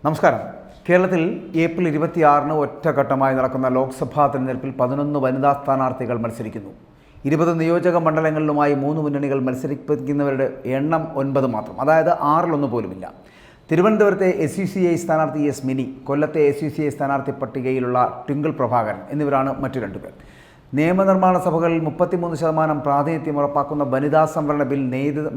നമസ്കാരം. കേരളത്തിൽ ഏപ്രിൽ 26-ന് ഒറ്റഘട്ടമായി നടക്കുന്ന ലോക്സഭാ തെരഞ്ഞെടുപ്പിൽ 11 വനിതാ സ്ഥാനാർത്ഥികൾ മത്സരിക്കുന്നു. 20 നിയോജക മണ്ഡലങ്ങളിലുമായി 3 മുന്നണികൾ മത്സരിപ്പിക്കുന്നവരുടെ എണ്ണം 9 മാത്രം, അതായത് 6-1 പോലുമില്ല. തിരുവനന്തപുരത്തെ SUCI സ്ഥാനാർത്ഥി എസ് മിനി, കൊല്ലത്തെ SUCI സ്ഥാനാർത്ഥി പട്ടികയിലുള്ള ട്വിങ്കിൾ പ്രഭാകരൻ എന്നിവരാണ് മറ്റു 2 പേർ. നിയമനിർമ്മാണ സഭകളിൽ 33% പ്രാതിനിധ്യം ഉറപ്പാക്കുന്ന വനിതാ സംവരണ ബിൽ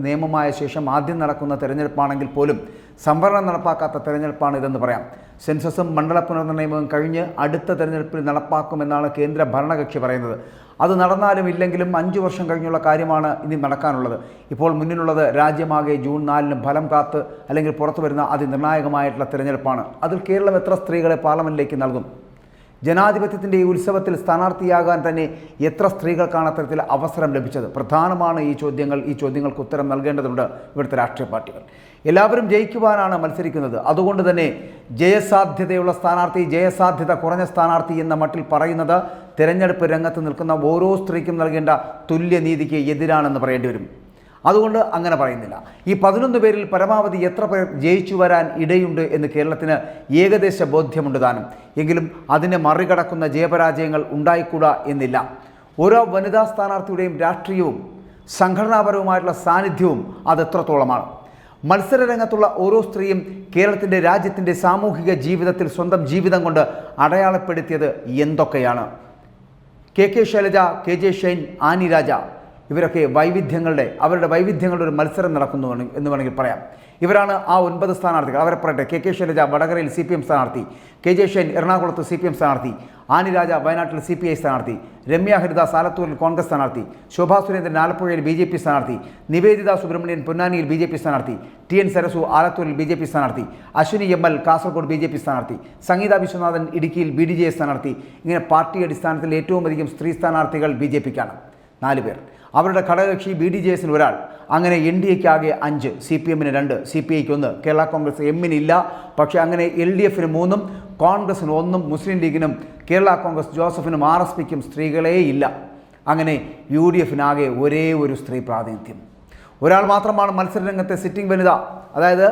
നിയമമായ ശേഷം ആദ്യം നടക്കുന്ന തെരഞ്ഞെടുപ്പാണെങ്കിൽ പോലും സംവരണം നടപ്പാക്കാത്ത തെരഞ്ഞെടുപ്പാണ് ഇതെന്ന് പറയാം. സെൻസസും മണ്ഡല പുനർനിർണയവും കഴിഞ്ഞ് അടുത്ത തെരഞ്ഞെടുപ്പിൽ നടപ്പാക്കുമെന്നാണ് കേന്ദ്ര ഭരണകക്ഷി പറയുന്നത്. അത് നടന്നാലും ഇല്ലെങ്കിലും 5 വർഷം കഴിഞ്ഞുള്ള കാര്യമാണ് ഇനി നടക്കാനുള്ളത്. ഇപ്പോൾ മുന്നിലുള്ളത് രാജ്യമാകെ ജൂൺ 4-ന് ഫലം കാത്ത് അല്ലെങ്കിൽ പുറത്തു വരുന്ന അതിനിർണായകമായിട്ടുള്ള തെരഞ്ഞെടുപ്പാണ്. അതിൽ കേരളം എത്ര സ്ത്രീകളെ പാർലമെൻറ്റിലേക്ക് നൽകും? ജനാധിപത്യത്തിൻ്റെ ഈ ഉത്സവത്തിൽ സ്ഥാനാർത്ഥിയാകാൻ തന്നെ എത്ര സ്ത്രീകൾക്കാണ് അത്തരത്തിൽ അവസരം ലഭിച്ചത്? പ്രധാനമാണ് ഈ ചോദ്യങ്ങൾക്ക് ഉത്തരം നൽകേണ്ടതുണ്ട് ഇവിടുത്തെ രാഷ്ട്രീയ പാർട്ടികൾ. എല്ലാവരും ജയിക്കുവാനാണ് മത്സരിക്കുന്നത്. അതുകൊണ്ട് തന്നെ ജയസാധ്യതയുള്ള സ്ഥാനാർത്ഥി, ജയസാധ്യത കുറഞ്ഞ സ്ഥാനാർത്ഥി എന്ന മട്ടിൽ പറയുന്നത് തെരഞ്ഞെടുപ്പ് രംഗത്ത് നിൽക്കുന്ന ഓരോ സ്ത്രീക്കും നൽകേണ്ട തുല്യനീതിക്ക് എതിരാണെന്ന് പറയേണ്ടി വരും. അതുകൊണ്ട് അങ്ങനെ പറയുന്നില്ല. ഈ 11 പേരിൽ പരമാവധി എത്ര പേർ ജയിച്ചു വരാൻ ഇടയുണ്ട് എന്ന് കേരളത്തിന് ഏകദേശ ബോധ്യമുണ്ട് താനും. എങ്കിലും അതിനെ മറികടക്കുന്ന ജയപരാജയങ്ങൾ ഉണ്ടായിക്കൂടാ എന്നില്ല. ഓരോ വനിതാ സ്ഥാനാർത്ഥിയുടെയും രാഷ്ട്രീയവും സംഘടനാപരവുമായിട്ടുള്ള സാന്നിധ്യവും അതെത്രത്തോളമാണ്. മത്സര രംഗത്തുള്ള ഓരോ സ്ത്രീയും കേരളത്തിൻ്റെ, രാജ്യത്തിൻ്റെ സാമൂഹിക ജീവിതത്തിൽ സ്വന്തം ജീവിതം കൊണ്ട് അടയാളപ്പെടുത്തിയത് എന്തൊക്കെയാണ്? KK ശൈലജ, KJ ഷൈൻ, ആനി രാജ, ഇവരൊക്കെ അവരുടെ വൈവിധ്യങ്ങളുടെ ഒരു മത്സരം നടക്കുന്നു എന്ന് വേണമെങ്കിൽ പറയാം. ഇവരാണ് ആ 9 സ്ഥാനാർത്ഥികൾ. അവരെ പറയട്ടെ. KK ശൈലജ വടകരയിൽ CPM സ്ഥാനാർത്ഥി, KJ ഷൈൻ എറണാകുളത്ത് CPM സ്ഥാനാർത്ഥി, ആനി രാജ വയനാട്ടിൽ CPI സ്ഥാനാർത്ഥി, രമ്യ ഹരിദാസ് ആലത്തൂരിൽ കോൺഗ്രസ് സ്ഥാനാർത്ഥി, ശോഭാ സുരേന്ദ്രൻ ആലപ്പുഴയിൽ BJP സ്ഥാനാർത്ഥി, നിവേദിത സുബ്രഹ്മണ്യൻ പൊന്നാനിയിൽ BJP സ്ഥാനാർത്ഥി, TN സരസു ആലത്തൂരിൽ BJP സ്ഥാനാർത്ഥി, അശ്വിനി ML കാസർഗോഡ് BJP സ്ഥാനാർത്ഥി, സംഗീത വിശ്വനാഥൻ ഇടുക്കിയിൽ BDJ സ്ഥാനാർത്ഥി. ഇങ്ങനെ പാർട്ടി അടിസ്ഥാനത്തിൽ ഏറ്റവും അധികം സ്ത്രീ സ്ഥാനാർത്ഥികൾ BJPക്കാണ്, 4 പേർ. അവരുടെ ഘടകകക്ഷി BDJSന് 1, അങ്ങനെ NDAയ്ക്കാകെ 5, CPMന് 2, CPIക്ക് 1, കേരള കോൺഗ്രസ് എമ്മിന് ഇല്ല. പക്ഷേ അങ്ങനെ LDFന് 3, കോൺഗ്രസിന് 1, മുസ്ലിം ലീഗിനും കേരള കോൺഗ്രസ് ജോസഫിനും RSPക്കും സ്ത്രീകളേ ഇല്ല. അങ്ങനെ UDFനാകെ ഒരേ ഒരു സ്ത്രീ പ്രാതിനിധ്യം. ഒരാൾ മാത്രമാണ് മത്സരരംഗത്തെ സിറ്റിംഗ് വനിത, അതായത്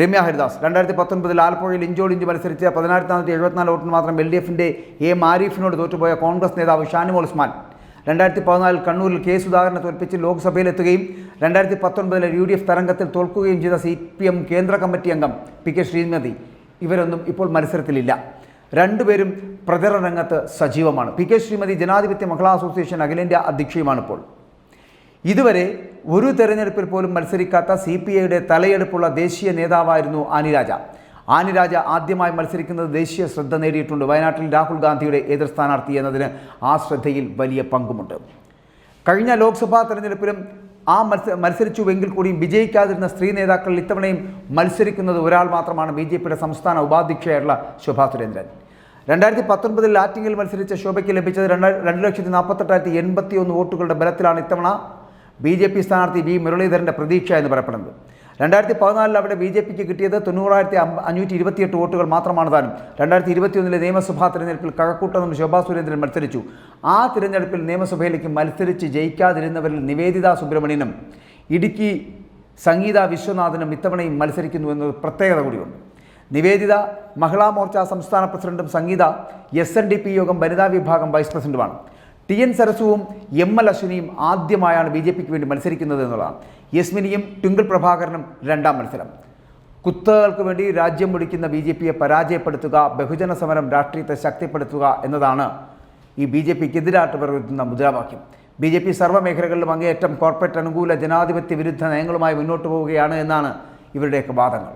രമ്യ ഹരിദാസ്. 2019 ആലപ്പുഴയിൽ ഇഞ്ചോടിഞ്ച് മത്സരിച്ച് 1474 വോട്ടിന് മാത്രം LDFിൻ്റെ മാരിഫിനോട് തോറ്റുപോയ കോൺഗ്രസ് നേതാവ് ഷാനിമോൾ ഉസ്മാൻ 2014 കണ്ണൂരിൽ K സുധാകരനെ തോൽപ്പിച്ച് ലോക്സഭയിലെത്തുകയും 2019 UDF തരംഗത്തിൽ തോൽക്കുകയും ചെയ്ത CPM കേന്ദ്ര കമ്മിറ്റി അംഗം PK ശ്രീമതി. ഇവരൊന്നും ഇപ്പോൾ മത്സരത്തിലില്ല. 2 പേരും പ്രചരണ രംഗത്ത് സജീവമാണ്. PK ശ്രീമതി ജനാധിപത്യ മഹിളാ അസോസിയേഷൻ അഖിലേന്ത്യാ അധ്യക്ഷയുമാണിപ്പോൾ. ഇതുവരെ ഒരു തെരഞ്ഞെടുപ്പിൽ പോലും മത്സരിക്കാത്ത CPIയുടെ തലയെടുപ്പുള്ള ദേശീയ നേതാവായിരുന്നു ആനി രാജ. ആനി രാജ ആദ്യമായി മത്സരിക്കുന്നത് ദേശീയ ശ്രദ്ധ നേടിയിട്ടുണ്ട്. വയനാട്ടിൽ രാഹുൽ ഗാന്ധിയുടെ എതിർ സ്ഥാനാർത്ഥി എന്നതിന് ആ ശ്രദ്ധയിൽ വലിയ പങ്കുമുണ്ട്. കഴിഞ്ഞ ലോക്സഭാ തെരഞ്ഞെടുപ്പിലും മത്സരിച്ചുവെങ്കിൽ കൂടിയും വിജയിക്കാതിരുന്ന സ്ത്രീ നേതാക്കളിൽ ഇത്തവണയും മത്സരിക്കുന്നത് ഒരാൾ മാത്രമാണ്, BJPയുടെ സംസ്ഥാന ഉപാധ്യക്ഷയായിട്ടുള്ള ശോഭാ സുരേന്ദ്രൻ. 2019 ആറ്റിങ്ങിൽ മത്സരിച്ച ശോഭയ്ക്ക് ലഭിച്ചത് 2,48,081 വോട്ടുകളുടെ ബലത്തിലാണ് ഇത്തവണ BJP സ്ഥാനാർത്ഥി V മുരളീധരൻ്റെ പ്രതീക്ഷ എന്ന് പറയപ്പെടുന്നത്. 2014 അവിടെ BJPക്ക് കിട്ടിയത് 90,528 വോട്ടുകൾ മാത്രമാണ് താനും. 2021 നിയമസഭാ തിരഞ്ഞെടുപ്പിൽ കഴക്കൂട്ടം ശോഭാ സുരേന്ദ്രൻ മത്സരിച്ചു. ആ തിരഞ്ഞെടുപ്പിൽ നിയമസഭയിലേക്ക് മത്സരിച്ച് ജയിക്കാതിരുന്നവരിൽ നിവേദിത സുബ്രഹ്മണ്യനും ഇടുക്കി സംഗീത വിശ്വനാഥനും ഇത്തവണയും മത്സരിക്കുന്നു എന്നത് പ്രത്യേകത കൂടിയുണ്ട്. നിവേദിത മഹിളാ മോർച്ച സംസ്ഥാന പ്രസിഡന്റും സംഗീത SNDP യോഗം വനിതാ വിഭാഗം വൈസ് പ്രസിഡന്റുമാണ്. TN സരസുവും ML അശ്വിനിയും ആദ്യമായാണ് BJPക്ക് വേണ്ടി മത്സരിക്കുന്നത് എന്നുള്ളതാണ്. യസ്മിനിയും ട്വിങ്കിൾ പ്രഭാകരനും 2ാം മത്സരം. കുത്തകൾക്ക് വേണ്ടി രാജ്യം മുടിക്കുന്ന BJPയെ പരാജയപ്പെടുത്തുക, ബഹുജന സമരം രാഷ്ട്രീയത്തെ ശക്തിപ്പെടുത്തുക എന്നതാണ് ഈ BJPക്ക് എതിരായിട്ട് പ്രവർത്തിക്കുന്ന മുദ്രാവാക്യം. BJP സർവ്വമേഖലകളിലും അങ്ങേയറ്റം കോർപ്പറേറ്റ് അനുകൂല ജനാധിപത്യ വിരുദ്ധ നയങ്ങളുമായി മുന്നോട്ട് പോവുകയാണ് എന്നാണ് ഇവരുടെയൊക്കെ വാദങ്ങൾ.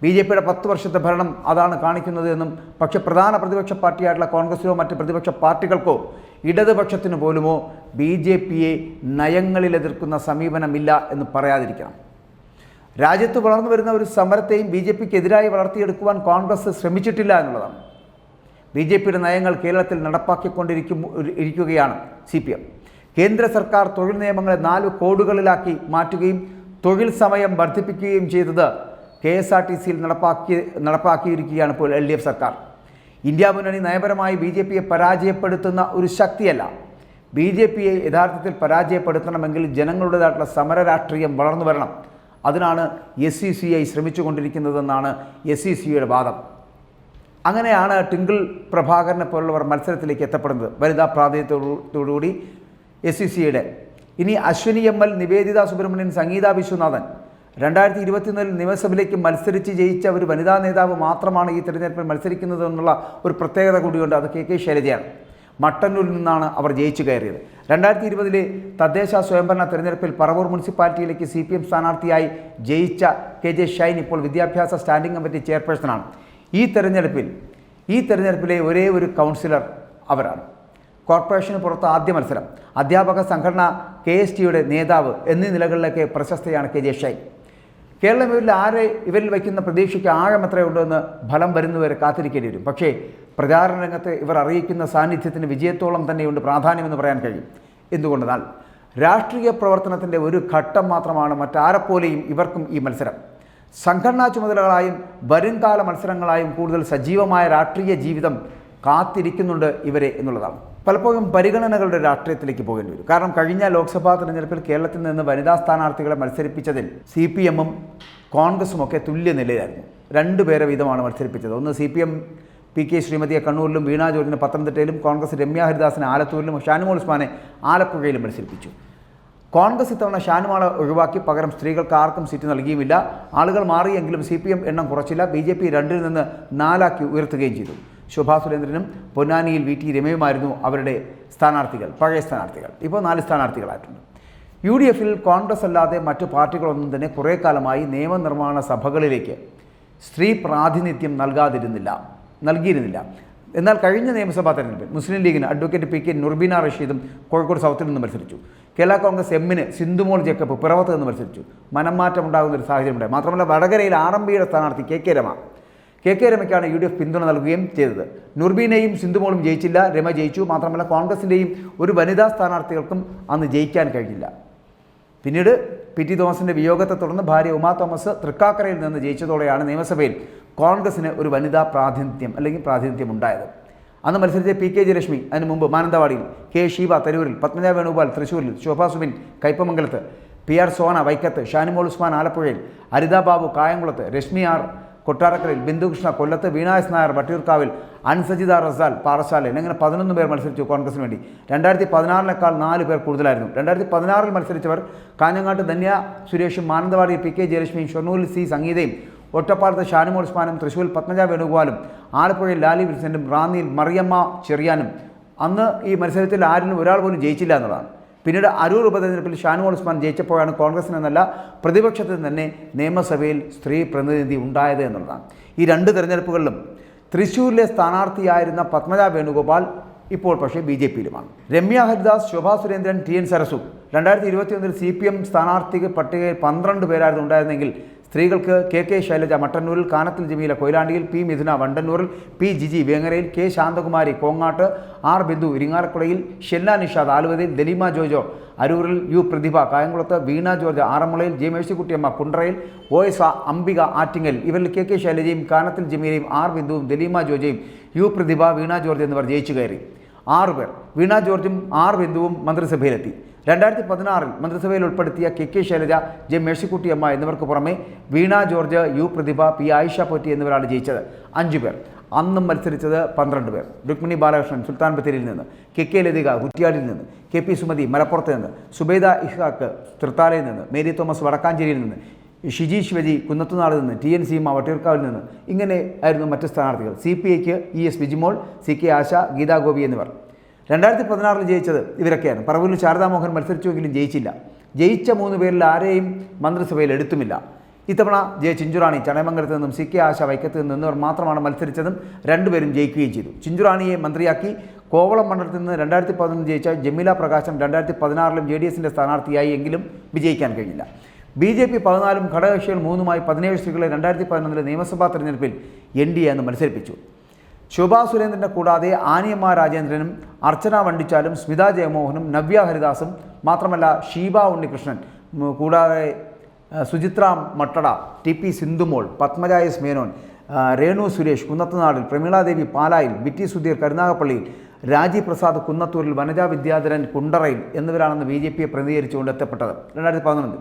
BJPയുടെ 10 വർഷത്തെ ഭരണം അതാണ് കാണിക്കുന്നത് എന്നും, പക്ഷേ പ്രധാന പ്രതിപക്ഷ പാർട്ടിയായിട്ടുള്ള കോൺഗ്രസിനോ മറ്റ് പ്രതിപക്ഷ പാർട്ടികൾക്കോ ഇടതുപക്ഷത്തിന് പോലുമോ BJPയെ നയങ്ങളിൽ എതിർക്കുന്ന സമീപനമില്ല എന്ന് പറയാതിരിക്കണം. രാജ്യത്ത് വളർന്നു വരുന്ന ഒരു സമരത്തെയും BJPക്ക് എതിരായി വളർത്തിയെടുക്കുവാൻ കോൺഗ്രസ് ശ്രമിച്ചിട്ടില്ല എന്നുള്ളതാണ്. BJPയുടെ നയങ്ങൾ കേരളത്തിൽ നടപ്പാക്കിക്കൊണ്ടിരിക്കുകയാണ് CPM. കേന്ദ്ര സർക്കാർ തൊഴിൽ നിയമങ്ങളെ 4 കോഡുകളിലാക്കി മാറ്റുകയും തൊഴിൽ സമയം വർദ്ധിപ്പിക്കുകയും ചെയ്തത് KSRTCയിൽ നടപ്പാക്കിയിരിക്കുകയാണ് ഇപ്പോൾ LDF സർക്കാർ. ഇന്ത്യ മുന്നണി നയപരമായി BJPയെ പരാജയപ്പെടുത്തുന്ന ഒരു ശക്തിയല്ല. BJPയെ യഥാർത്ഥത്തിൽ പരാജയപ്പെടുത്തണമെങ്കിൽ ജനങ്ങളുടേതായിട്ടുള്ള സമര രാഷ്ട്രീയം വളർന്നു വരണം. അതിനാണ് SECI ശ്രമിച്ചുകൊണ്ടിരിക്കുന്നതെന്നാണ് SECIയുടെ വാദം. അങ്ങനെയാണ് ടിങ്കിൾ പ്രഭാകരനെ പോലുള്ളവർ മത്സരത്തിലേക്ക് എത്തപ്പെടുന്നത്. വനിതാ പ്രാതിനിധ്യത്തോടുകൂടി SECIയുടെ. ഇനി അശ്വിനി ML, നിവേദിത സുബ്രഹ്മണ്യൻ, സംഗീത വിശ്വനാഥൻ 2021 നിയമസഭയിലേക്ക് മത്സരിച്ച് ജയിച്ച ഒരു വനിതാ നേതാവ് മാത്രമാണ് ഈ തെരഞ്ഞെടുപ്പിൽ മത്സരിക്കുന്നത് എന്നുള്ള ഒരു പ്രത്യേകത കൂടിയുണ്ട്. അത് KK ശൈലജയാണ്. മട്ടന്നൂരിൽ നിന്നാണ് അവർ ജയിച്ചു കയറിയത്. 2020 തദ്ദേശ സ്വയംഭരണ തെരഞ്ഞെടുപ്പിൽ പറവൂർ മുനിസിപ്പാലിറ്റിയിലേക്ക് CPM സ്ഥാനാർത്ഥിയായി ജയിച്ച KJ ഷൈൻ ഇപ്പോൾ വിദ്യാഭ്യാസ സ്റ്റാൻഡിംഗ് കമ്മിറ്റി ചെയർപേഴ്സണാണ്. ഈ തെരഞ്ഞെടുപ്പിലെ ഒരേ ഒരു കൗൺസിലർ അവരാണ്. കോർപ്പറേഷന് പുറത്ത് ആദ്യ മത്സരം, അധ്യാപക സംഘടന KSTയുടെ നേതാവ് എന്നീ നിലകളിലേക്ക് പ്രശസ്തയാണ് KJ ഷൈൻ. കേരളം ഇവരിൽ വയ്ക്കുന്ന പ്രതീക്ഷയ്ക്ക് ആഴം എത്രയുണ്ടെന്ന് ഫലം വരുന്നവരെ കാത്തിരിക്കേണ്ടി വരും. പക്ഷേ പ്രചാരണ രംഗത്ത് ഇവർ അറിയിക്കുന്ന സാന്നിധ്യത്തിന് വിജയത്തോളം തന്നെയുണ്ട് പ്രാധാന്യമെന്ന് പറയാൻ കഴിയും. എന്തുകൊണ്ടെന്നാൽ രാഷ്ട്രീയ പ്രവർത്തനത്തിൻ്റെ ഒരു ഘട്ടം മാത്രമാണ് മറ്റാരെപ്പോലെയും ഇവർക്കും ഈ മത്സരം. സംഘടനാ ചുമതലകളായും വരുംകാല മത്സരങ്ങളായും കൂടുതൽ സജീവമായ രാഷ്ട്രീയ ജീവിതം കാത്തിരിക്കുന്നുണ്ട് ഇവരെ എന്നുള്ളതാണ്. പലപ്പോഴും പരിഗണനകളുടെ രാഷ്ട്രീയത്തിലേക്ക് പോകേണ്ടി വരും. കാരണം കഴിഞ്ഞ ലോക്സഭാ തെരഞ്ഞെടുപ്പിൽ കേരളത്തിൽ നിന്ന് വനിതാ സ്ഥാനാർത്ഥികളെ മത്സരിപ്പിച്ചതിൽ CPMഉം കോൺഗ്രസും ഒക്കെ തുല്യ നിലയിലായിരുന്നു. 2 പേരെ വീതമാണ് മത്സരിപ്പിച്ചത്. ഒന്ന് CPM PK ശ്രീമതിയെ കണ്ണൂരിലും വീണ ജോർജിനെ പത്തനംതിട്ടയിലും, കോൺഗ്രസ് രമ്യ ഹരിദാസിനെ ആലത്തൂരിലും ഷാനിമോൾ ഉസ്മാനെ ആലപ്പുഴയിലും മത്സരിപ്പിച്ചു. കോൺഗ്രസ് ഇത്തവണ ഷാനിമോളെ ഒഴിവാക്കി പകരം സ്ത്രീകൾക്ക് ആർക്കും സീറ്റ് നൽകിയുമില്ല. ആളുകൾ മാറിയെങ്കിലും CPM എണ്ണം കുറച്ചില്ല. BJP 2-ൽ നിന്ന് 4 ഉയർത്തുകയും ചെയ്തു. ശോഭാ സുരേന്ദ്രനും പൊന്നാനിയിൽ VT രമയുമായിരുന്നു അവരുടെ സ്ഥാനാർത്ഥികൾ, പഴയ സ്ഥാനാർത്ഥികൾ. ഇപ്പോൾ 4 സ്ഥാനാർത്ഥികളായിട്ടുണ്ട്. UDFൽ കോൺഗ്രസ് അല്ലാതെ മറ്റു പാർട്ടികളൊന്നും തന്നെ കുറേ കാലമായി നിയമനിർമ്മാണ സഭകളിലേക്ക് സ്ത്രീ പ്രാതിനിധ്യം നൽകിയിരുന്നില്ല. എന്നാൽ കഴിഞ്ഞ നിയമസഭാ തെരഞ്ഞെടുപ്പിൽ മുസ്ലിം ലീഗിന് അഡ്വക്കേറ്റ് PK നുർബീന റഷീദും കോഴിക്കോട് സൗത്തിൽ നിന്ന് മത്സരിച്ചു. കേരള കോൺഗ്രസ് എമ്മിന് സിന്ധുമോൾ ജേക്കബ് പിറവത്ത് നിന്ന് മത്സരിച്ചു. മനംമാറ്റം ഉണ്ടാകുന്ന ഒരു സാഹചര്യമുണ്ടായി. മാത്രമല്ല വടകരയിൽ RMPയുടെ സ്ഥാനാർത്ഥി KK രമയ്ക്കാണ് UDF പിന്തുണ നൽകുകയും ചെയ്തത്. നുർബീനയും സിന്ധുമോളും ജയിച്ചില്ല, രമ ജയിച്ചു. മാത്രമല്ല കോൺഗ്രസിൻ്റെയും ഒരു വനിതാ സ്ഥാനാർത്ഥികൾക്കും അന്ന് ജയിക്കാൻ കഴിഞ്ഞില്ല. പിന്നീട് PT തോമസിൻ്റെ വിയോഗത്തെ തുടർന്ന് ഭാര്യ ഉമാ തോമസ് തൃക്കാക്കരയിൽ നിന്ന് ജയിച്ചതോടെയാണ് നിയമസഭയിൽ കോൺഗ്രസിന് ഒരു വനിതാ പ്രാതിനിധ്യം ഉണ്ടായത്. അന്ന് മത്സരിച്ച PK ജയലക്ഷ്മി, അതിന് മുമ്പ് മാനന്തവാടിയിൽ, K ഷീബ തരൂരിൽ, പത്മജ വേണുഗോപാൽ തൃശ്ശൂരിൽ, ശോഭാ സുബിൻ കയ്പമംഗലത്ത്, PR സോന വൈക്കത്ത്, ഷാനിമോൾ ഉസ്മാൻ ആലപ്പുഴയിൽ, അരിത ബാബു കായംകുളത്ത്, രശ്മി R കൊട്ടാരക്കരയിൽ, ബിന്ദുകൃഷ്ണ കൊല്ലത്ത്, വീണ S നായർ വട്ടിയൂർക്കാവിൽ, അൻസജിദ റസാൽ പാറശാലയിൽ, അങ്ങനെ 11 പേർ മത്സരിച്ചു കോൺഗ്രസിന് വേണ്ടി. 2016 4 പേർ കൂടുതലായിരുന്നു. 2016 മത്സരിച്ചവർ കാഞ്ഞങ്ങാട്ട് ധന്യ സുരേഷും, മാനന്തവാടിയിൽ PK ജയലക്ഷ്മിയും, ഷൊർണൂരിൽ C സംഗീതയും, ഒറ്റപ്പാലത്ത് ഷാനിമോൾ ഉസ്മാനും, തൃശ്ശൂരിൽ പത്മജ വേണുഗോപാലും, ആലപ്പുഴയിൽ ലാലി വിൽസനും, റാന്നിയിൽ മറിയമ്മ ചെറിയാനും. അന്ന് ഈ മത്സരത്തിൽ ആരിലും ഒരാൾ പോലും ജയിച്ചില്ല എന്നുള്ളതാണ്. പിന്നീട് അരൂർ ഉപതെരഞ്ഞെടുപ്പിൽ ഷാനിമോൾ ഉസ്മാൻ ജയിച്ചപ്പോഴാണ് കോൺഗ്രസിന് എന്നല്ല പ്രതിപക്ഷത്തിൽ തന്നെ നിയമസഭയിൽ സ്ത്രീ പ്രതിനിധി ഉണ്ടായത് എന്നുള്ളതാണ്. ഈ 2 തെരഞ്ഞെടുപ്പുകളിലും തൃശ്ശൂരിലെ സ്ഥാനാർത്ഥിയായിരുന്ന പത്മജ വേണുഗോപാൽ ഇപ്പോൾ പക്ഷേ BJPയിലുമാണ്. രമ്യ ഹരിദാസ്, ശോഭാ സുരേന്ദ്രൻ, TN സരസു 2021 CPM സ്ഥാനാർത്ഥി പട്ടികയിൽ 12 പേരായിരുന്നു ഉണ്ടായിരുന്നെങ്കിൽ സ്ത്രീകൾക്ക് KK ശൈലജ മട്ടന്നൂരിൽ, കാനത്തിൽ ജമീല കൊയിലാണ്ടിയിൽ, P മിഥുന വണ്ടന്നൂരിൽ, P Jiji വേങ്ങരയിൽ, K Shanthakumari കോങ്ങാട്ട്, R Bindu ഇരിങ്ങാലക്കുടയിൽ, ഷെല്ല Nishad ആലുവയിൽ, ദലീമ ജോജോ അരൂരിൽ, U പ്രതിഭ കായംകുളത്ത്, വീണ ജോർജ് ആറന്മുളയിൽ, J മേഴ്സിക്കുട്ടിയമ്മ കുണ്ട്രയിൽ, OS അംബിക ആറ്റിങ്ങൽ. ഇവരിൽ KK ശൈലജയും കാനത്തിൽ ജമീലയും R ബിന്ദുവും ദലീമ ജോജയും U പ്രതിഭ, വീണ ജോർജ് എന്നിവർ ജയിച്ചു കയറി. 6 പേർ. വീണ ജോർജും R ബിന്ദുവും മന്ത്രിസഭയിലെത്തി. 2016 മന്ത്രിസഭയിൽ ഉൾപ്പെടുത്തിയ KK ശൈലജ, J മേഴ്സിക്കുട്ടിയമ്മ എന്നിവർക്ക് പുറമെ വീണ ജോർജ്, U പ്രതിഭ, P ആയിഷ പോറ്റി എന്നിവരാണ് ജയിച്ചത്. 5 പേർ. അന്നും മത്സരിച്ചത് 12 പേർ. രുക്മിണി ബാലകൃഷ്ണൻ സുൽത്താൻ ബത്തേരിയിൽ നിന്ന്, KK ലതിക കുറ്റ്യാടിയിൽ നിന്ന്, KP സുമതി മലപ്പുറത്ത് നിന്ന്, സുബൈദ ഇഷ്ഖാഖ് തൃത്താലയിൽ നിന്ന്, മേരി തോമസ് വടക്കാഞ്ചേരിയിൽ നിന്ന്, ഷിജി ശിവജി കുന്നത്തുനാളിൽ നിന്ന്, TN സീമ വട്ടിയൂർക്കാവിൽ നിന്ന്. ഇങ്ങനെ ആയിരുന്നു മറ്റ് സ്ഥാനാർത്ഥികൾ. CPIക്ക് ES ബിജിമോൾ, CK ആശ, ഗീതാ ഗോപി എന്നിവർ. 2016 ജയിച്ചത് ഇവരൊക്കെയാണ്. പറവൂരിൽ ശാരദാമോഹൻ മത്സരിച്ചുവെങ്കിലും ജയിച്ചില്ല. ജയിച്ച 3 പേരിൽ ആരെയും മന്ത്രിസഭയിൽ എടുത്തുമില്ല. ഇത്തവണ J ചിഞ്ചുറാണി ചടയമംഗലത്ത് നിന്നും, CK ആശ വൈക്കത്ത് നിന്നും എന്നിവർ മാത്രമാണ് മത്സരിച്ചതും 2 പേരും ജയിക്കുകയും ചെയ്തു. ചിഞ്ചുറാണിയെ മന്ത്രിയാക്കി. കോവളം മണ്ഡലത്തിൽ നിന്ന് 2011 ജയിച്ച ജമീല പ്രകാശം 2016 JDSന്റെ സ്ഥാനാർത്ഥിയായി എങ്കിലും വിജയിക്കാൻ കഴിഞ്ഞില്ല. BJP 14 ഘടകകക്ഷികൾ 3 17 സ്ത്രീകളെ 2011 നിയമസഭാ തെരഞ്ഞെടുപ്പിൽ NDA എന്ന് മത്സരിപ്പിച്ചു. ശോഭാ സുരേന്ദ്രനെ കൂടാതെ ആനിയമ്മ രാജേന്ദ്രനും, അർച്ചന വണ്ടിച്ചാലും, സ്മിത ജയമോഹനും, നവ്യ ഹരിദാസും, മാത്രമല്ല ഷീബ ഉണ്ണികൃഷ്ണൻ, കൂടാതെ സുചിത്ര മട്ടട, TP സിന്ധുമോൾ, പത്മജ S മേനോൻ, രേണു സുരേഷ് കുന്നത്തുനാടിൽ, പ്രമീളാദേവി പാലായിൽ, BT സുധീർ കരുനാഗപ്പള്ളിയിൽ, രാജീവ് പ്രസാദ് കുന്നത്തൂരിൽ, വനജ വിദ്യാധരൻ കുണ്ടറയിൽ എന്നിവരാണെന്ന് BJPയെ പ്രതിനിധീകരിച്ചുകൊണ്ട് എത്തപ്പെട്ടത് 2011.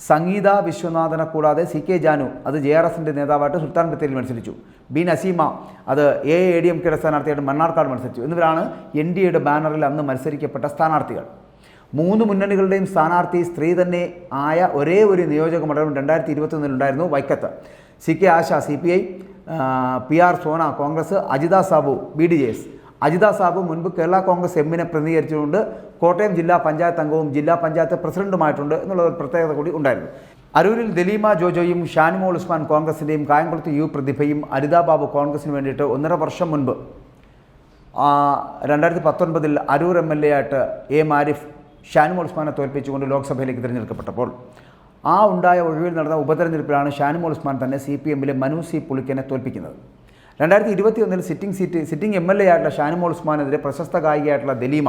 സംഗീത വിശ്വനാഥനെ കൂടാതെ CK ജാനു അത് JRSൻ്റെ നേതാവായിട്ട് സുൽത്താൻ ബത്തേരിയിൽ മത്സരിച്ചു. B നസീമ അത് AADMKയുടെ സ്ഥാനാർത്ഥിയായിട്ട് മണ്ണാർക്കാട് മത്സരിച്ചു. എന്നിവരാണ് NDAയുടെ ബാനറിൽ അന്ന് മത്സരിക്കപ്പെട്ട സ്ഥാനാർത്ഥികൾ. മൂന്ന് മുന്നണികളുടെയും സ്ഥാനാർത്ഥി സ്ത്രീ തന്നെ ആയ ഒരേ ഒരു നിയോജക മണ്ഡലം 2021 ഉണ്ടായിരുന്നു, വൈക്കത്ത്. CK ആശ CPI, PR Sona Congress, Ajitha Sabu BDJS. Ajitha Sabu മുൻപ് കേരള കോൺഗ്രസ് എമ്മിനെ പ്രതിനിധീകരിച്ചുകൊണ്ട് കോട്ടയം ജില്ലാ പഞ്ചായത്ത് അംഗവും ജില്ലാ പഞ്ചായത്ത് പ്രസിഡന്റുമായിട്ടുണ്ട് എന്നുള്ള ഒരു പ്രത്യേകത കൂടി ഉണ്ടായിരുന്നു. അരൂരിൽ ദലീമ ജോജോയും ഷാനിമോൾ ഉസ്മാൻ കോൺഗ്രസിൻ്റെയും കായംകുളത്ത് U പ്രതിഭയും അരിതാ ബാബു കോൺഗ്രസിന് വേണ്ടിയിട്ട് 1.5 വർഷം മുൻപ് 2019 അരൂർ MLA ആയിട്ട് A മാരിഫ് ഷാനിമോൾ ഉസ്മാനെ തോൽപ്പിച്ചുകൊണ്ട് ലോക്സഭയിലേക്ക് തിരഞ്ഞെടുക്കപ്പെട്ടപ്പോൾ ഉണ്ടായ ഒഴിവിൽ നടന്ന ഉപതെരഞ്ഞെടുപ്പിലാണ് ഷാനിമോൾ ഉസ്മാൻ തന്നെ CPMലെ മനു C പുളിക്കനെ തോൽപ്പിക്കുന്നത്. 2021 സിറ്റിംഗ് MLA ആയിട്ടുള്ള ഷാനിമോൾ ഉസ്മാനെതിരെ പ്രശസ്ത ഗായികയായിട്ടുള്ള ദലീമ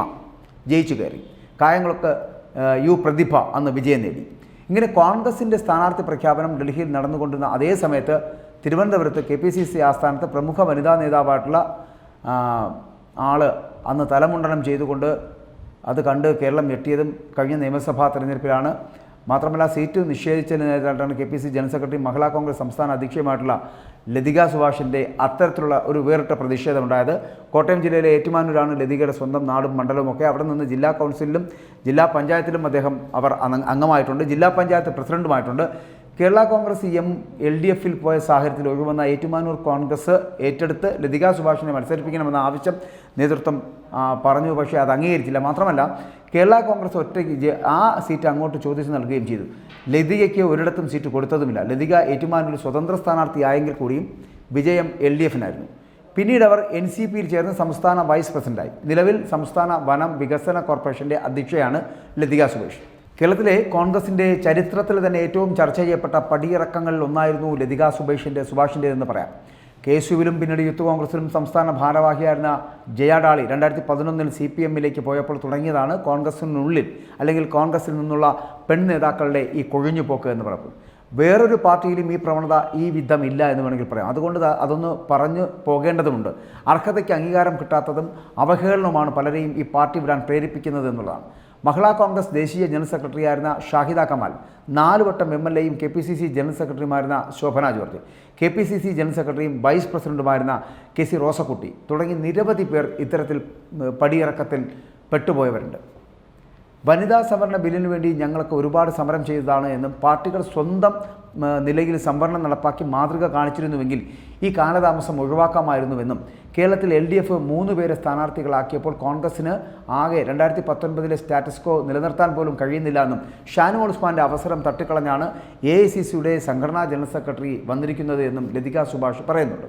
ജയിച്ചു കയറി. കായംകുളത്ത് U പ്രതിഭ അന്ന് വിജയം നേടി. ഇങ്ങനെ കോൺഗ്രസിൻ്റെ സ്ഥാനാർത്ഥി പ്രഖ്യാപനം ഡൽഹിയിൽ നടന്നുകൊണ്ടിരുന്ന അതേ സമയത്ത് തിരുവനന്തപുരത്ത് KPCC ആസ്ഥാനത്ത് പ്രമുഖ വനിതാ നേതാവായിട്ടുള്ള ആള് അന്ന് തലമുണ്ടനം ചെയ്തുകൊണ്ട് അത് കണ്ട് കേരളം ഞെട്ടിയതും കഴിഞ്ഞ നിയമസഭാ തെരഞ്ഞെടുപ്പിലാണ്. മാത്രമല്ല സീറ്റ് നിഷേധിച്ചതിനെതിരായിട്ടാണ് KPCC ജനറൽ സെക്രട്ടറി മഹിളാ കോൺഗ്രസ് സംസ്ഥാന അധ്യക്ഷയുമായിട്ടുള്ള ലതിക സുഭാഷിൻ്റെ അത്തരത്തിലുള്ള ഒരു വേറിട്ട പ്രതിഷേധമുണ്ടായത്. കോട്ടയം ജില്ലയിലെ ഏറ്റുമാനൂരാണ് ലതികയുടെ സ്വന്തം നാടും മണ്ഡലവുമൊക്കെ. അവിടെ നിന്ന് ജില്ലാ കൗൺസിലിലും ജില്ലാ പഞ്ചായത്തിലും അവർ അംഗമായിട്ടുണ്ട്, ജില്ലാ പഞ്ചായത്ത് പ്രസിഡന്റുമായിട്ടുണ്ട്. കേരള കോൺഗ്രസ് LDFിൽ പോയ സാഹചര്യത്തിൽ ഒഴിവന്ന ഏറ്റുമാനൂർ കോൺഗ്രസ് ഏറ്റെടുത്ത് ലതിക സുഭാഷിനെ മത്സരിപ്പിക്കണമെന്ന ആവശ്യം നേതൃത്വം പറഞ്ഞു, പക്ഷേ അത് അംഗീകരിച്ചില്ല. മാത്രമല്ല കേരള കോൺഗ്രസ് ഒറ്റയ്ക്ക് ആ സീറ്റ് അങ്ങോട്ട് ചോദിച്ചു നൽകുകയും ചെയ്തു. ലതികയ്ക്ക് ഒരിടത്തും സീറ്റ് കൊടുത്തതുമില്ല. ലതിക ഏറ്റുമാനൂരിൽ സ്വതന്ത്ര സ്ഥാനാർത്ഥിയായെങ്കിൽ കൂടിയും വിജയം LDFിനായിരുന്നു. പിന്നീട് അവർ NCPയിൽ ചേർന്ന് സംസ്ഥാന വൈസ് പ്രസിഡന്റായി. നിലവിൽ സംസ്ഥാന വനം വികസന കോർപ്പറേഷൻ്റെ അധ്യക്ഷയാണ് ലതിക സുഭാഷ്. കേരളത്തിലെ കോൺഗ്രസിൻ്റെ ചരിത്രത്തിൽ തന്നെ ഏറ്റവും ചർച്ച ചെയ്യപ്പെട്ട പടിയിറക്കങ്ങളിൽ ഒന്നായിരുന്നു ലതിക സുഭാഷിൻ്റെതെന്ന് പറയാം. KSUവിലും പിന്നീട് യൂത്ത് കോൺഗ്രസിലും സംസ്ഥാന ഭാരവാഹിയായിരുന്ന ജയാഡാളി 2011 CPMലേക്ക് പോയപ്പോൾ തുടങ്ങിയതാണ് കോൺഗ്രസിനുള്ളിൽ അല്ലെങ്കിൽ കോൺഗ്രസിൽ നിന്നുള്ള പെൺ നേതാക്കളുടെ ഈ കൊഴിഞ്ഞുപോക്ക് എന്ന് പറയും. വേറൊരു പാർട്ടിയിലും ഈ പ്രവണത ഈ വിധം ഇല്ല എന്ന് വേണമെങ്കിൽ പറയാം. അതുകൊണ്ട് അതൊന്ന് പറഞ്ഞു പോകേണ്ടതുണ്ട്. അർഹതയ്ക്ക് അംഗീകാരം കിട്ടാത്തതും അവഹേളനവുമാണ് പലരെയും ഈ പാർട്ടി വിടാൻ പ്രേരിപ്പിക്കുന്നത് എന്നുള്ളതാണ്. മഹിളാ കോൺഗ്രസ് ദേശീയ ജനറൽ സെക്രട്ടറിയായിരുന്ന ഷാഹിദ കമാൽ, 4 വട്ടം MLAയും KPCC ജനറൽ സെക്രട്ടറിയുമായിരുന്ന ശോഭന ജോർജ്, KPCC ജനറൽ സെക്രട്ടറിയും വൈസ് പ്രസിഡന്റുമായിരുന്ന KC റോസക്കുട്ടി തുടങ്ങി നിരവധി പേർ ഇത്തരത്തിൽ പടിയിറക്കത്തിൽ പെട്ടുപോയവരുണ്ട്. വനിതാ സംവരണ ബില്ലിന് വേണ്ടി ഞങ്ങൾക്ക് ഒരുപാട് സമരം ചെയ്തതാണ് എന്നും പാർട്ടികൾ സ്വന്തം നിലയിൽ സംവരണം നടപ്പാക്കി മാതൃക കാണിച്ചിരുന്നുവെങ്കിൽ ഈ കാലതാമസം ഒഴിവാക്കാമായിരുന്നുവെന്നും കേരളത്തിൽ LDF 3 പേരെ സ്ഥാനാർത്ഥികളാക്കിയപ്പോൾ കോൺഗ്രസിന് ആകെ 2019 സ്റ്റാറ്റസ് കോ നിലനിർത്താൻ പോലും കഴിയുന്നില്ല എന്നും ഷാനിമോൾ ഉസ്മാൻ്റെ അവസരം തട്ടിക്കളഞ്ഞാണ് AICCയുടെ സംഘടനാ ജനറൽ സെക്രട്ടറി വന്നിരിക്കുന്നത് എന്നും ലതിക സുഭാഷ് പറയുന്നുണ്ട്.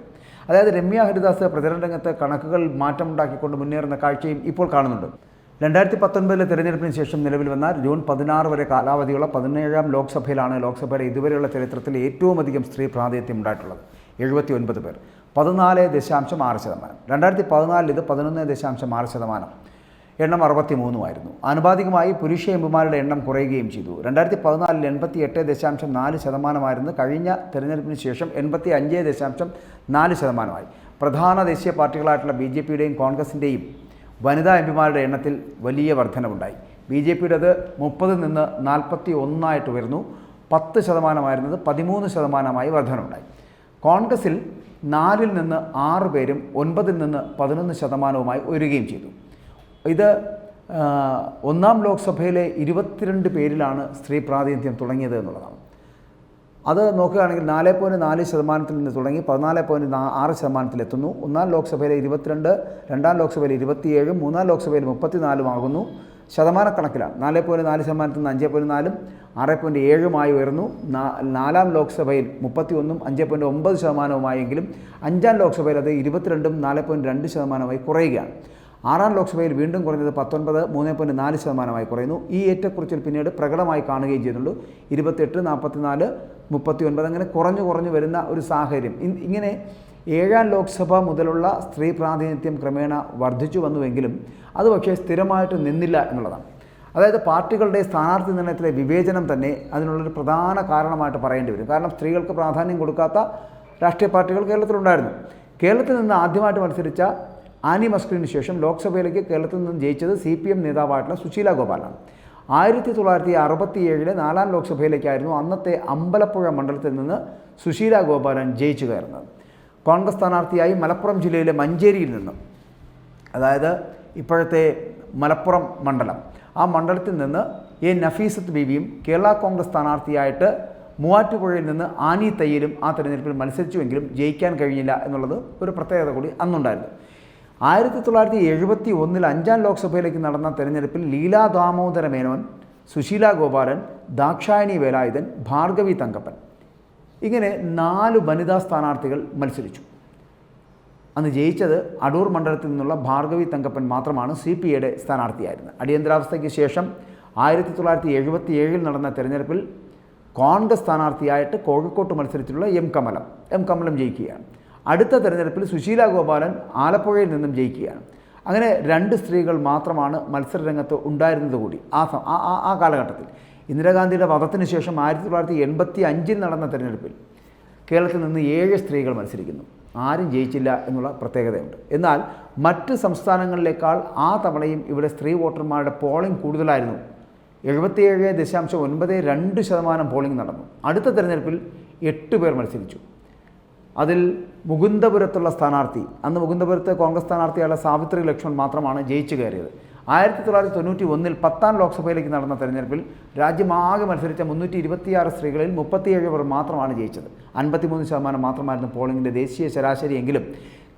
അതായത് രമ്യ ഹരിദാസ് പ്രചരണ രംഗത്ത് കണക്കുകൾ മാറ്റമുണ്ടാക്കിക്കൊണ്ട് മുന്നേറുന്ന കാഴ്ചയും ഇപ്പോൾ കാണുന്നുണ്ട്. 2019 തെരഞ്ഞെടുപ്പിന് ശേഷം നിലവിൽ വന്ന ജൂൺ 16 വരെ കാലാവധിയുള്ള 17ാം ലോക്സഭയിലാണ് ലോക്സഭയുടെ ഇതുവരെയുള്ള ചരിത്രത്തിൽ ഏറ്റവും അധികം സ്ത്രീ പ്രാതിനിധ്യം ഉണ്ടായിട്ടുള്ളത്. 79 പേർ, 14.6%. 2014 ഇത് 11.6%. എണ്ണം 63 ആനുപാതികമായി പുരുഷ എംപിമാരുടെ എണ്ണം കുറയുകയും ചെയ്തു. 2014 88.4% കഴിഞ്ഞ തെരഞ്ഞെടുപ്പിന് ശേഷം 85.4%. പ്രധാന ദേശീയ പാർട്ടികളായിട്ടുള്ള BJPയുടെയും കോൺഗ്രസിൻ്റെയും വനിതാ എംപിമാരുടെ എണ്ണത്തിൽ വലിയ വർധനവുണ്ടായി. BJPയുടേത് 30 നിന്ന് 41 ഉയർന്നു. 10% 13% വർധനവുണ്ടായി. കോൺഗ്രസിൽ 4 നിന്ന് 6 പേരും 9 നിന്ന് 11% ഉയരുകയും ചെയ്തു. ഇത് ഒന്നാം ലോക്സഭയിലെ 22 പേരിലാണ് സ്ത്രീ പ്രാതിനിധ്യം തുടങ്ങിയത് എന്നുള്ളതാണ്. അത് നോക്കുകയാണെങ്കിൽ 4.4% നിന്ന് തുടങ്ങി 14.6%-ലെത്തുന്നു. ഒന്നാം ലോക്സഭയിലെ 22, രണ്ടാം ലോക്സഭയിൽ 27, മൂന്നാം ലോക്സഭയിൽ 34 ആകുന്നു. ശതമാനക്കണക്കിലാണ്. 4.4% നിന്ന് 5.4, 6.7 ഉയർന്നു. നാലാം ലോക്സഭയിൽ 31, 5.9%-ആയെങ്കിലും അഞ്ചാം ലോക്സഭയിൽ അത് 22, 4.2% കുറയുകയാണ്. ആറാം ലോക്സഭയിൽ വീണ്ടും കുറഞ്ഞത് 19, 3.4% കുറയുന്നു. ഈ ഏറ്റക്കുറിച്ചിൽ പിന്നീട് പ്രകടമായി കാണുകയും ചെയ്യുന്നുണ്ട്. 28, 44, 39 അങ്ങനെ കുറഞ്ഞു വരുന്ന ഒരു സാഹചര്യം. ഇങ്ങനെ 7ാം ലോക്സഭ മുതലുള്ള സ്ത്രീ പ്രാതിനിധ്യം ക്രമേണ വർദ്ധിച്ചു വന്നുവെങ്കിലും അത് പക്ഷേ സ്ഥിരമായിട്ട് നിന്നില്ല എന്നുള്ളതാണ്. അതായത് പാർട്ടികളുടെ സ്ഥാനാർത്ഥി നിർണയത്തിലെ വിവേചനം തന്നെ അതിനുള്ളൊരു പ്രധാന കാരണമായിട്ട് പറയേണ്ടി വരും. കാരണം സ്ത്രീകൾക്ക് പ്രാധാന്യം കൊടുക്കാത്ത രാഷ്ട്രീയ പാർട്ടികൾ കേരളത്തിലുണ്ടായിരുന്നു. കേരളത്തിൽ നിന്ന് ആദ്യമായിട്ട് മത്സരിച്ച ആനി മസ്കറിന് ശേഷം ലോക്സഭയിലേക്ക് കേരളത്തിൽ നിന്ന് ജയിച്ചത് CPM നേതാവായിട്ടുള്ള സുശീല ഗോപാലാണ്. 1967 4ാം ലോക്സഭയിലേക്കായിരുന്നു അന്നത്തെ അമ്പലപ്പുഴ മണ്ഡലത്തിൽ നിന്ന് സുശീല ഗോപാലൻ ജയിച്ചു കയറുന്നത്. കോൺഗ്രസ് സ്ഥാനാർത്ഥിയായി മലപ്പുറം ജില്ലയിലെ മഞ്ചേരിയിൽ നിന്നും, അതായത് ഇപ്പോഴത്തെ മലപ്പുറം മണ്ഡലം, ആ മണ്ഡലത്തിൽ നിന്ന് എ നഫീസത്ത് ബീവിയും കേരള കോൺഗ്രസ് സ്ഥാനാർത്ഥിയായിട്ട് മൂവാറ്റുപുഴയിൽ നിന്ന് ആനി തയ്യലും ആ തെരഞ്ഞെടുപ്പിൽ മത്സരിച്ചുവെങ്കിലും ജയിക്കാൻ കഴിഞ്ഞില്ല എന്നുള്ളത് ഒരു പ്രത്യേകത കൂടി അന്നുണ്ടായിരുന്നു. 1971 5ാം ലോക്സഭയിലേക്ക് നടന്ന തെരഞ്ഞെടുപ്പിൽ ലീലാ ദാമോദര മേനോൻ, സുശീല ഗോപാലൻ, ദാക്ഷായണി വേലായുധൻ, ഭാർഗവി തങ്കപ്പൻ ഇങ്ങനെ 4 വനിതാ സ്ഥാനാർത്ഥികൾ മത്സരിച്ചു. അന്ന് ജയിച്ചത് അടൂർ മണ്ഡലത്തിൽ നിന്നുള്ള ഭാർഗവി തങ്കപ്പൻ മാത്രമാണ്. CPIയുടെ സ്ഥാനാർത്ഥിയായിരുന്നു. അടിയന്തരാവസ്ഥയ്ക്ക് ശേഷം 1977 നടന്ന തെരഞ്ഞെടുപ്പിൽ കോൺഗ്രസ് സ്ഥാനാർത്ഥിയായിട്ട് കോഴിക്കോട്ട് മത്സരിച്ചിട്ടുള്ള എം കമലം ജയിക്കുകയാണ്. അടുത്ത തെരഞ്ഞെടുപ്പിൽ സുശീല ഗോപാലൻ ആലപ്പുഴയിൽ നിന്നും ജയിക്കുകയാണ്. അങ്ങനെ 2 സ്ത്രീകൾ മാത്രമാണ് മത്സരരംഗത്ത് ഉണ്ടായിരുന്നത് കൂടി ആ കാലഘട്ടത്തിൽ. ഇന്ദിരാഗാന്ധിയുടെ വധത്തിന് ശേഷം 1985 നടന്ന തെരഞ്ഞെടുപ്പിൽ കേരളത്തിൽ നിന്ന് 7 സ്ത്രീകൾ മത്സരിക്കുന്നു. ആരും ജയിച്ചില്ല എന്നുള്ള പ്രത്യേകതയുണ്ട്. എന്നാൽ മറ്റ് സംസ്ഥാനങ്ങളിലേക്കാൾ ആ തവണയും ഇവിടെ സ്ത്രീ വോട്ടർമാരുടെ പോളിംഗ് കൂടുതലായിരുന്നു. 77.92% പോളിംഗ് നടന്നു. അടുത്ത തെരഞ്ഞെടുപ്പിൽ 8 പേർ മത്സരിച്ചു. അതിൽ മുകുന്ദപുരത്തുള്ള സ്ഥാനാർത്ഥി, അന്ന് മുകുന്ദപുരത്ത് കോൺഗ്രസ് സ്ഥാനാർത്ഥിയായ സാവിത്രി ലക്ഷ്മൺ മാത്രമാണ് ജയിച്ചു കയറിയത്. 1991 10ാം ലോക്സഭയിലേക്ക് നടന്ന തെരഞ്ഞെടുപ്പിൽ രാജ്യമാകെ മത്സരിച്ച 326 സ്ത്രീകളിൽ 37 പേർ മാത്രമാണ് ജയിച്ചത്. 53% മാത്രമായിരുന്നു പോളിംഗിൻ്റെ ദേശീയ ശരാശരി. എങ്കിലും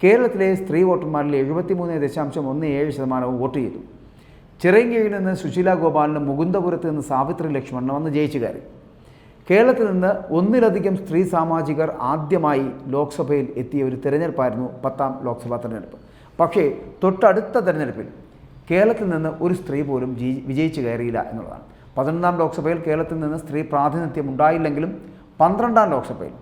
കേരളത്തിലെ സ്ത്രീ വോട്ടർമാരിൽ 73.17% വോട്ട് ചെയ്തു. ചിറയൻകീഴിൽ നിന്ന് സുശീല ഗോപാലിനും മുകുന്ദപുരത്ത് നിന്ന് സാവിത്രി ലക്ഷ്മണനും വന്ന് ജയിച്ചു കയറി. കേരളത്തിൽ നിന്ന് ഒന്നിലധികം സ്ത്രീ സാമാജികർ ആദ്യമായി ലോക്സഭയിൽ എത്തിയ ഒരു തെരഞ്ഞെടുപ്പായിരുന്നു 10ാം ലോക്സഭാ തെരഞ്ഞെടുപ്പ്. പക്ഷേ തൊട്ടടുത്ത തെരഞ്ഞെടുപ്പിൽ കേരളത്തിൽ നിന്ന് ഒരു സ്ത്രീ പോലും വിജയിച്ചു കയറിയില്ല എന്നുള്ളതാണ്. 11ാം ലോക്സഭയിൽ കേരളത്തിൽ നിന്ന് സ്ത്രീ പ്രാതിനിധ്യം ഉണ്ടായില്ലെങ്കിലും 12ാം ലോക്സഭയിൽ,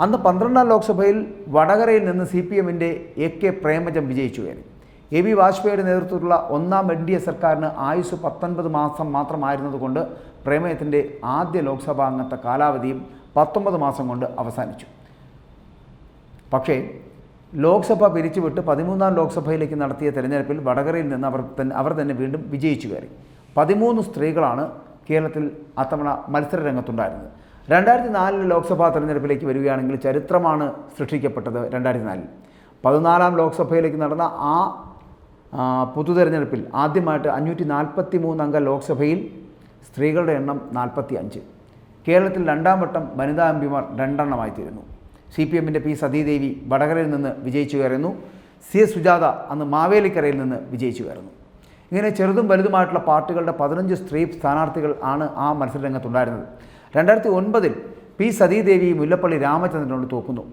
അന്ന് 12ാം ലോക്സഭയിൽ വടകരയിൽ നിന്ന് CPMൻ്റെ AK പ്രേമജം വിജയിച്ചു കയറി. AB വാജ്പേയിയുടെ നേതൃത്വത്തിലുള്ള 1ാം NDA സർക്കാരിന് ആയുസ് 19 മാസം മാത്രമായിരുന്നതുകൊണ്ട് പ്രേമയത്തിൻ്റെ ആദ്യ ലോക്സഭാ അംഗത്വ കാലാവധിയും 19 മാസം കൊണ്ട് അവസാനിച്ചു. പക്ഷേ ലോക്സഭ പിരിച്ചുവിട്ട് 13ാം ലോക്സഭയിലേക്ക് നടത്തിയ തെരഞ്ഞെടുപ്പിൽ വടകരയിൽ നിന്ന് അവർ തന്നെ വീണ്ടും വിജയിച്ചു കയറി. 13 സ്ത്രീകളാണ് കേരളത്തിൽ അത്തവണ മത്സരരംഗത്തുണ്ടായിരുന്നത്. 2004 ലോക്സഭാ തെരഞ്ഞെടുപ്പിലേക്ക് വരികയാണെങ്കിൽ ചരിത്രമാണ് സൃഷ്ടിക്കപ്പെട്ടത്. 2004 14ാം ലോക്സഭയിലേക്ക് നടന്ന ആ പൊതു തെരഞ്ഞെടുപ്പിൽ ആദ്യമായിട്ട് 543 അംഗ ലോക്സഭയിൽ സ്ത്രീകളുടെ എണ്ണം 45. കേരളത്തിൽ 2ാം വട്ടം വനിതാ MP മാർ 2 എണ്ണമായിത്തീരുന്നു. CPMൻ്റെ P സതീദേവി വടകരയിൽ നിന്ന് വിജയിച്ചു കയറുന്നു. CS സുജാത അന്ന് മാവേലിക്കരയിൽ നിന്ന് വിജയിച്ചു കയറുന്നു. ഇങ്ങനെ ചെറുതും വലുതുമായിട്ടുള്ള പാർട്ടികളുടെ 15 സ്ത്രീ സ്ഥാനാർത്ഥികൾ ആണ് ആ മത്സരരംഗത്തുണ്ടായിരുന്നത്. 2009 P സതീദേവി മുല്ലപ്പള്ളി രാമചന്ദ്രനോട് തോക്കുന്നു.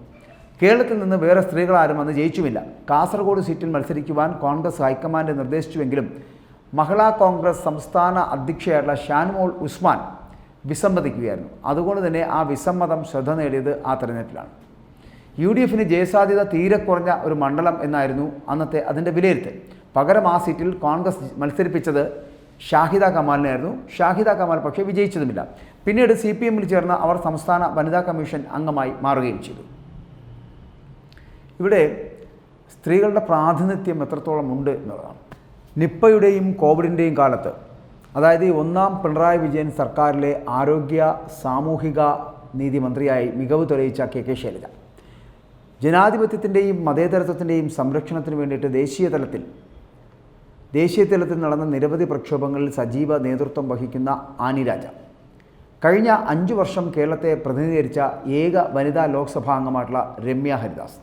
കേരളത്തിൽ നിന്ന് വേറെ സ്ത്രീകളാരും അന്ന് ജയിച്ചുമില്ല. കാസർഗോഡ് സീറ്റിൽ മത്സരിക്കുവാൻ കോൺഗ്രസ് ഹൈക്കമാൻഡ് നിർദ്ദേശിച്ചുവെങ്കിലും മഹിളാ കോൺഗ്രസ് സംസ്ഥാന അധ്യക്ഷയായിട്ടുള്ള ഷാൻമോൾ ഉസ്മാൻ വിസമ്മതിക്കുകയായിരുന്നു. അതുകൊണ്ട് തന്നെ ആ വിസമ്മതം ശ്രദ്ധ നേടിയത് ആ തെരഞ്ഞെടുപ്പിലാണ്. UDFന് ജയസാധ്യത തീരെ കുറഞ്ഞ ഒരു മണ്ഡലം എന്നായിരുന്നു അന്നത്തെ അതിൻ്റെ വിലയിരുത്തൽ. പകരം ആ സീറ്റിൽ കോൺഗ്രസ് മത്സരിപ്പിച്ചത് ഷാഹിദ കമാലിനായിരുന്നു. ഷാഹിദ കമാൽ പക്ഷേ വിജയിച്ചതുമില്ല. പിന്നീട് CPMൽ ചേർന്ന അവർ സംസ്ഥാന വനിതാ കമ്മീഷൻ അംഗമായി മാറുകയും ചെയ്തു. ഇവിടെ സ്ത്രീകളുടെ പ്രാതിനിധ്യം എത്രത്തോളം ഉണ്ട് എന്നുള്ളതാണ്. നിപ്പയുടെയും കോവിഡിൻ്റെയും കാലത്ത്, അതായത് 1ാം പിണറായി വിജയൻ സർക്കാരിലെ ആരോഗ്യ സാമൂഹിക നീതി മന്ത്രിയായി മികവ് തെളിയിച്ച KK ശൈലജ ജനാധിപത്യത്തിൻ്റെയും മതേതരത്വത്തിൻ്റെയും സംരക്ഷണത്തിന് വേണ്ടിയിട്ട് ദേശീയ തലത്തിൽ നടന്ന നിരവധി പ്രക്ഷോഭങ്ങളിൽ സജീവ നേതൃത്വം വഹിക്കുന്ന ആനി രാജ, കഴിഞ്ഞ 5 വർഷം കേരളത്തെ പ്രതിനിധീകരിച്ച ഏക വനിതാ ലോക്സഭാ അംഗമായിട്ടുള്ള രമ്യ ഹരിദാസ്,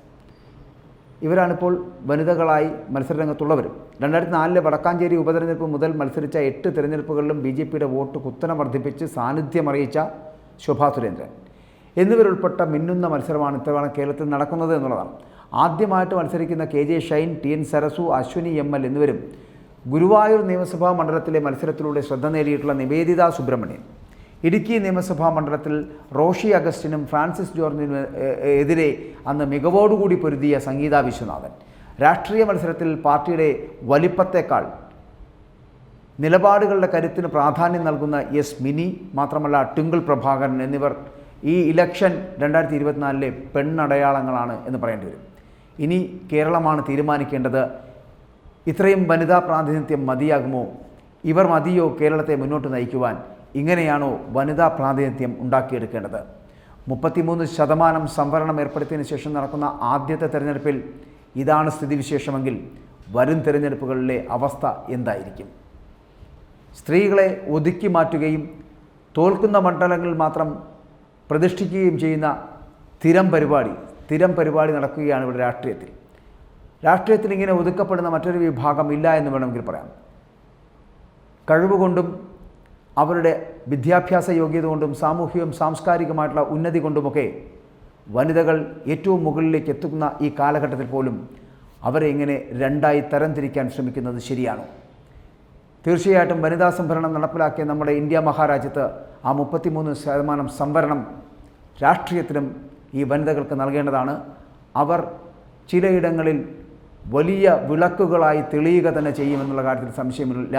ഇവരാണിപ്പോൾ വനിതകളായി മത്സരരംഗത്തുള്ളവരും. 2004 വടക്കാഞ്ചേരി ഉപതെരഞ്ഞെടുപ്പ് മുതൽ മത്സരിച്ച 8 തെരഞ്ഞെടുപ്പുകളിലും BJPയുടെ വോട്ട് കുത്തനെ വർദ്ധിപ്പിച്ച് സാന്നിധ്യമറിയിച്ച ശോഭാ സുരേന്ദ്രൻ എന്നിവരുൾപ്പെട്ട മിന്നുന്ന മത്സരമാണ് ഇത്തവണ കേരളത്തിൽ നടക്കുന്നത് എന്നുള്ളതാണ്. ആദ്യമായിട്ട് മത്സരിക്കുന്ന KJ Shine, TN Sarasu, Ashwini ML എന്നിവരും ഗുരുവായൂർ നിയമസഭാ മണ്ഡലത്തിലെ മത്സരത്തിലൂടെ ശ്രദ്ധ നേടിയിട്ടുള്ള നിവേദിത സുബ്രഹ്മണ്യൻ, ഇടുക്കി നിയമസഭാ മണ്ഡലത്തിൽ റോഷി അഗസ്റ്റിനും ഫ്രാൻസിസ് ജോർജിനും എതിരെ അന്ന് മികവോടുകൂടി പൊരുതിയ സംഗീത വിശ്വനാഥൻ, രാഷ്ട്രീയ മത്സരത്തിൽ പാർട്ടിയുടെ വലിപ്പത്തേക്കാൾ നിലപാടുകളുടെ കരുത്തിന് പ്രാധാന്യം നൽകുന്ന S മിനി, മാത്രമല്ല ട്വിങ്കിൾ പ്രഭാകരൻ എന്നിവർ ഈ ഇലക്ഷൻ 2024 പെണ്ണടയാളങ്ങളാണ് എന്ന് പറയേണ്ടി വരും. ഇനി കേരളമാണ് തീരുമാനിക്കേണ്ടത് ഇത്രയും വനിതാ പ്രാതിനിധ്യം മതിയാകുമോ, ഇവർ മതിയോ കേരളത്തെ മുന്നോട്ട് നയിക്കുവാൻ? ഇങ്ങനെയാണോ വനിതാ പ്രാതിനിധ്യം ഉണ്ടാക്കിയെടുക്കേണ്ടത്? 33% സംവരണം ഏർപ്പെടുത്തിയതിനു ശേഷം നടക്കുന്ന ആദ്യത്തെ തെരഞ്ഞെടുപ്പിൽ ഇതാണ് സ്ഥിതിവിശേഷമെങ്കിൽ വരും തെരഞ്ഞെടുപ്പുകളിലെ അവസ്ഥ എന്തായിരിക്കും? സ്ത്രീകളെ ഒതുക്കി മാറ്റുകയും തോൽക്കുന്ന മണ്ഡലങ്ങളിൽ മാത്രം പ്രതിഷ്ഠിക്കുകയും ചെയ്യുന്ന സ്ഥിരം പരിപാടി നടക്കുകയാണ് ഇവിടെ രാഷ്ട്രീയത്തിൽ ഇങ്ങനെ ഒതുക്കപ്പെടുന്ന മറ്റൊരു വിഭാഗം ഇല്ല എന്ന് വേണമെങ്കിൽ പറയാം. കഴിവുകൊണ്ടും അവരുടെ വിദ്യാഭ്യാസ യോഗ്യത കൊണ്ടും സാമൂഹികവും സാംസ്കാരികമായിട്ടുള്ള ഉന്നതി കൊണ്ടുമൊക്കെ വനിതകൾ ഏറ്റവും മുകളിലേക്ക് എത്തുന്ന ഈ കാലഘട്ടത്തിൽ പോലും അവരെ ഇങ്ങനെ രണ്ടായി തരംതിരിക്കാൻ ശ്രമിക്കുന്നത് ശരിയാണോ? തീർച്ചയായിട്ടും വനിതാ സംവരണം നടപ്പിലാക്കിയ നമ്മുടെ ഇന്ത്യ മഹാരാജ്യത്ത് ആ 33% സംവരണം രാഷ്ട്രീയത്തിലും ഈ വനിതകൾക്ക് നൽകേണ്ടതാണ്. അവർ ചിലയിടങ്ങളിൽ വലിയ വിളക്കുകളായി തെളിയുക തന്നെ ചെയ്യുമെന്നുള്ള കാര്യത്തിൽ സംശയമില്ല.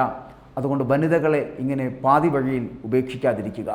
അതുകൊണ്ട് വനിതകളെ ഇങ്ങനെ പാതി വഴിയിൽ ഉപേക്ഷിക്കാതിരിക്കുക.